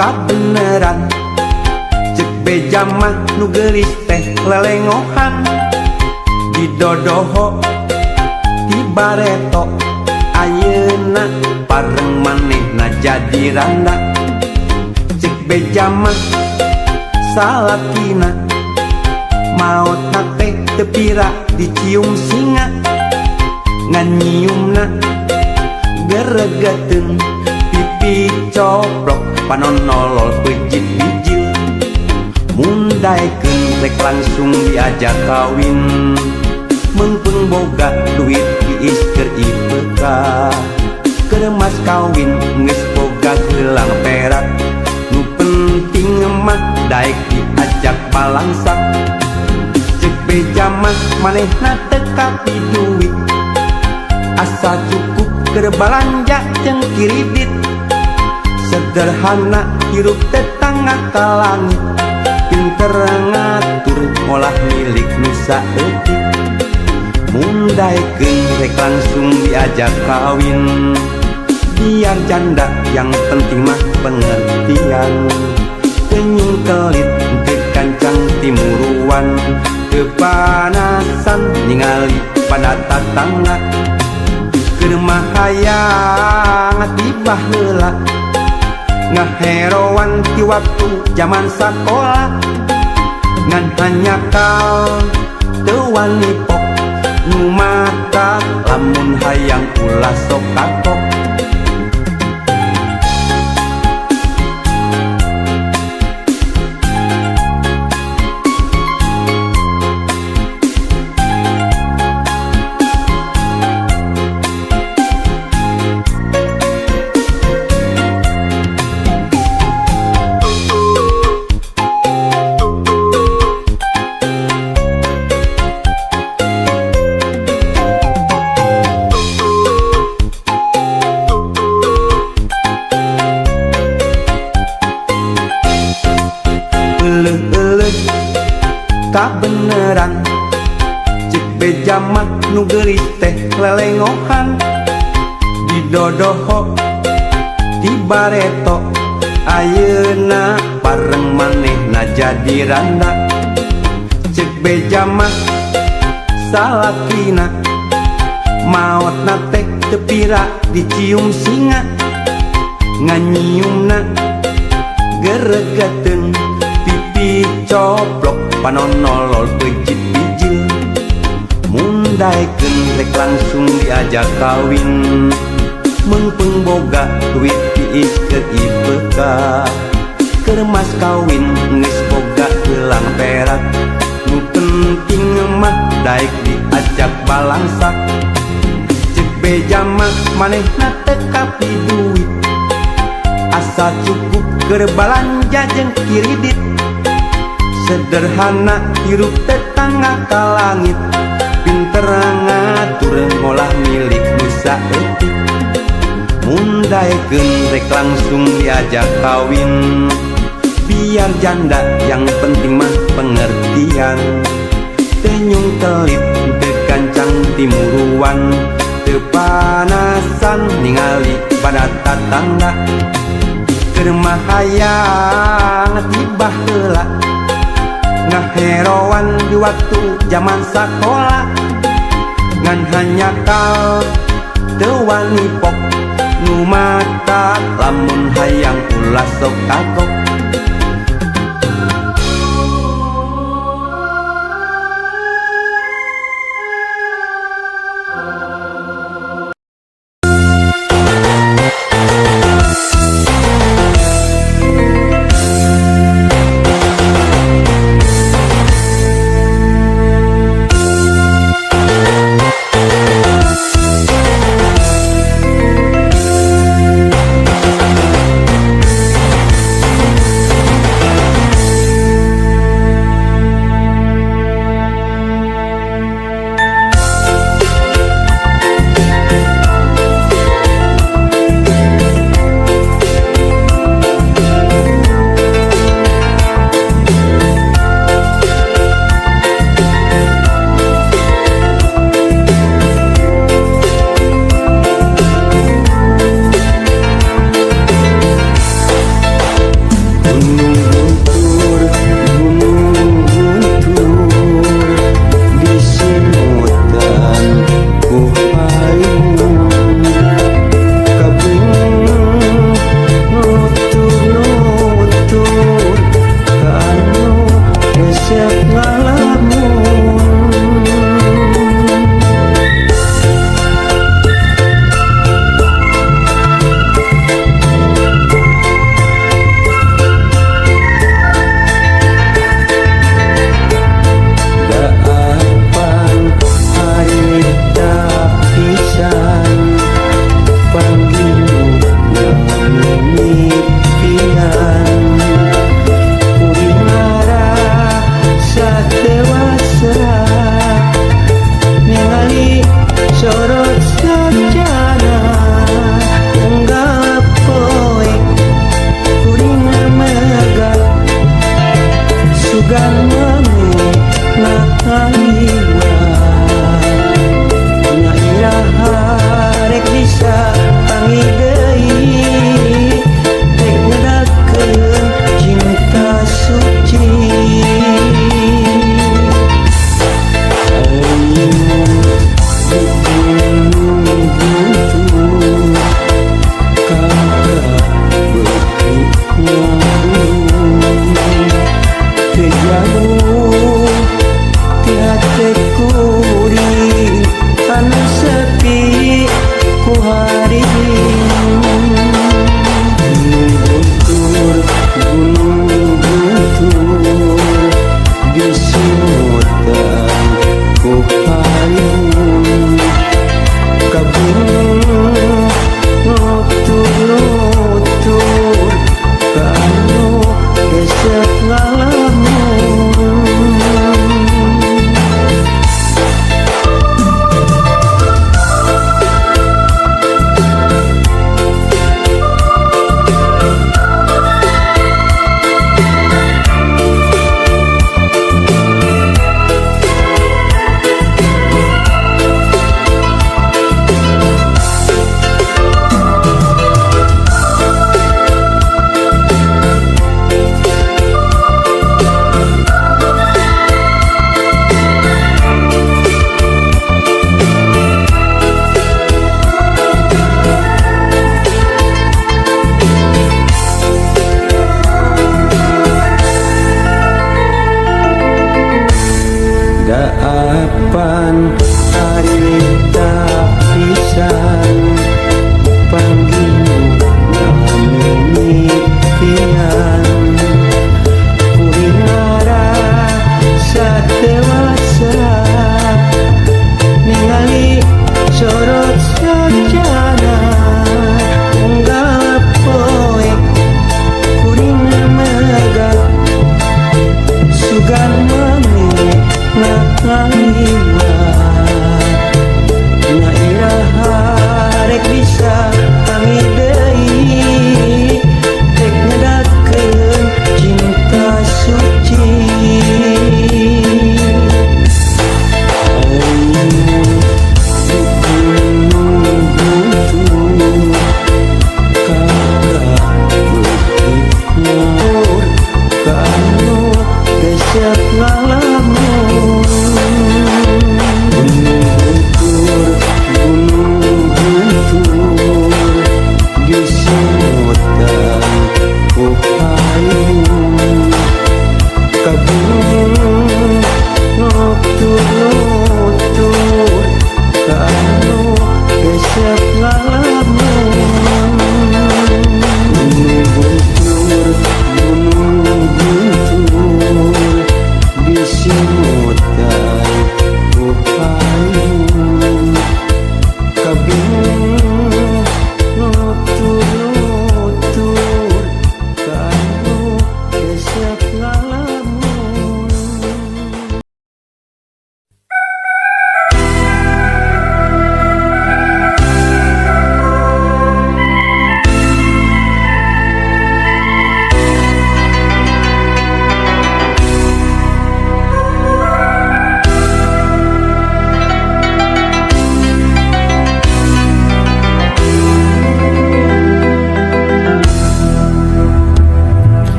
kabeneran cek beja mah nu geulis teh lelengohan di dodoho di bareto ayeuna pareng manehna jadi randa cek beja mah salakina maotna teh teu pira dicium singa ngan nyiumna geregeteun pipi coplok panonolol pejit bijil mundaekeun rek langsung diajak kawin mengpeng boga duit diis keur IPK keur mas kawin geus boga gelang perak nu penting mah daek diajak balangsak cek beja mah manehna teu kapi duit asa cukup keur balanja jeung kiridit sederhana hirup tetangga ka langit pinter ngatur ngolah milik nu saeutik mundaekeun rek langsung diajak kawin biar janda yang penting mah pengertian tenyung kelit teu kancang timuruan teu panasan ningali pada tatangga keur mah hayang tibah heula ngaheroan ti waktu zaman sakola ngan hanyakal teu wani pok nu mata lamun hayang ulah sok kapok kabeneran cek beja mah nu geulis teh lelengohan di dodoho di bareto ayeuna pareng manehna jadi randa cek beja mah salakina maotna teh teu pira dicium singa ngan nyiumna geregeteun pipi coplok panonolol pejit bijil mundaekeun rek langsung diajak kawin mengpeng boga duit diis keur IPK keur mas kawin geus boga gelang perak nu penting mah daek diajak balangsak cek beja mah manehna teu kapi duit asa cukup keur balanja jeung kiridit sederhana hirup tetangga ka langit pinter ngatur ngolah milik nu saeutik mundaekeun rek langsung diajak kawin biar janda yang penting mah pengertian tenyung kelit teu kancang timuruan teu panasan ningali pada tatangga keur mah hayang tibah heula ngaheroan di waktu zaman sakola ngan hanyakal teu wani pok nu mata lamun hayang ulah sok kakok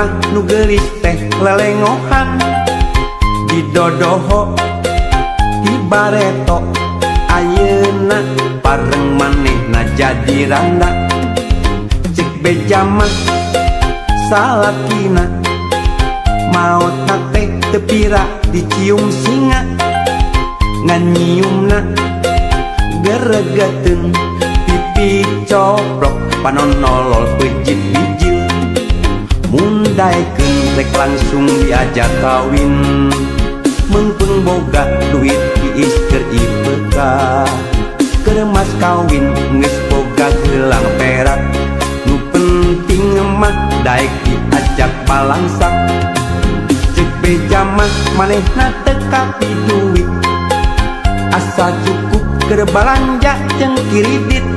mah nu geulis teh lelengohan di dodoho di bareto ayeuna pareng manehna jadi randa cek beja mah salakina maotna teh teu pira dicium singa ngan nyiumna geregeteun pipi coplok panonolol pejit bijil mundaikeun rek langsung diajak kawin mengpung boga duit tiis keur IPK keur mas kawin geus boga gelang perak nu penting mah daek diajak balangsak cek beja mah manehna teu kapi duit asa cukup keur balanja jeung kiridit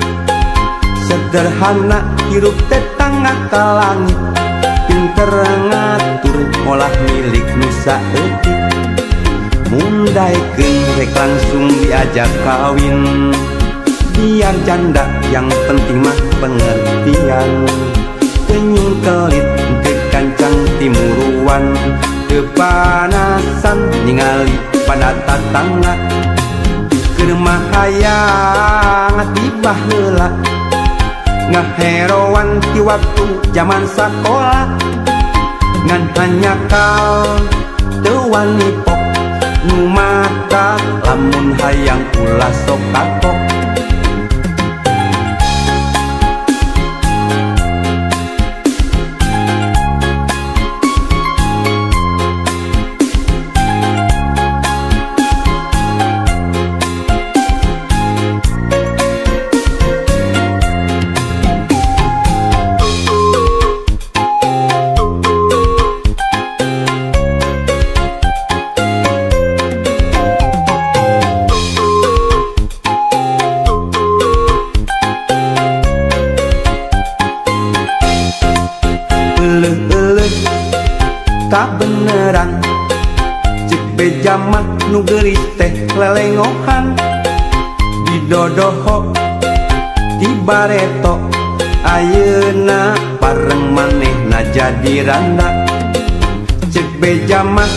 sederhana hirup tetangga ka langit pinter ngatur olah milik nu saeutik mundaikeun rek langsung diajak kawin biar janda yang penting mah pengertian teu nyungkelit teu kancang timuruan teu panasan ningali pada tatangga keur mah hayang tibah heula ngaheroan ti waktu zaman sakola ngan hanya kal teu wani pok nu mata lamun hayang ulah sok kapok beneran cek beja mah nu geulis teh lelengohan di dodoho di bareto ayeuna pareng manehna jadi randa cek beja mah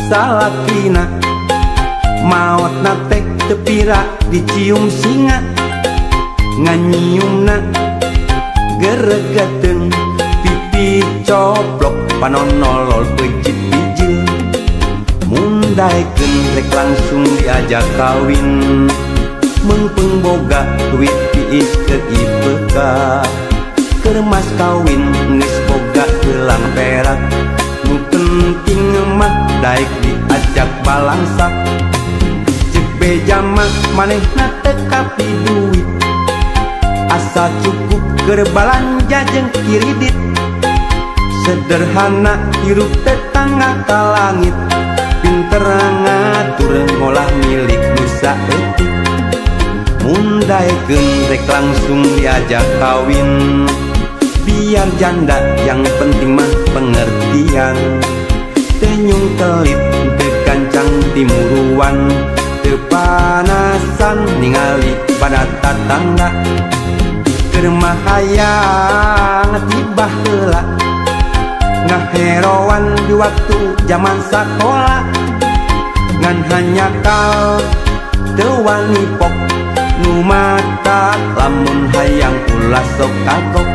salakina maotna teh teu pira dicium singa ngan nyiumna geregeteun pipi coplok panonolol pejit bijil mundaikeun rek langsung diajak kawin mengpung boga duit tiis keur IPK keur mas kawin geus boga gelang perak nu penting mah daek diajak balangsak cek beja mah manehna teu kapi duit asa cukup keur balanja jeung kiridit sederhana hirup tetangga ka langit pinter ngatur ngolah milik nu saeutik mundaikeun rek langsung diajak kawin biar janda yang penting mah pengertian teu nyungkelit teu kancang timuruan teu panasan ningali pada tatangga keur mah hayang tibah heula ngaheroan di waktu zaman sakola ngan hanya kal teu wani pok nu mata lamun hayang ulah sok kapok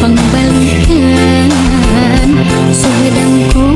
pengembalikan sedang ku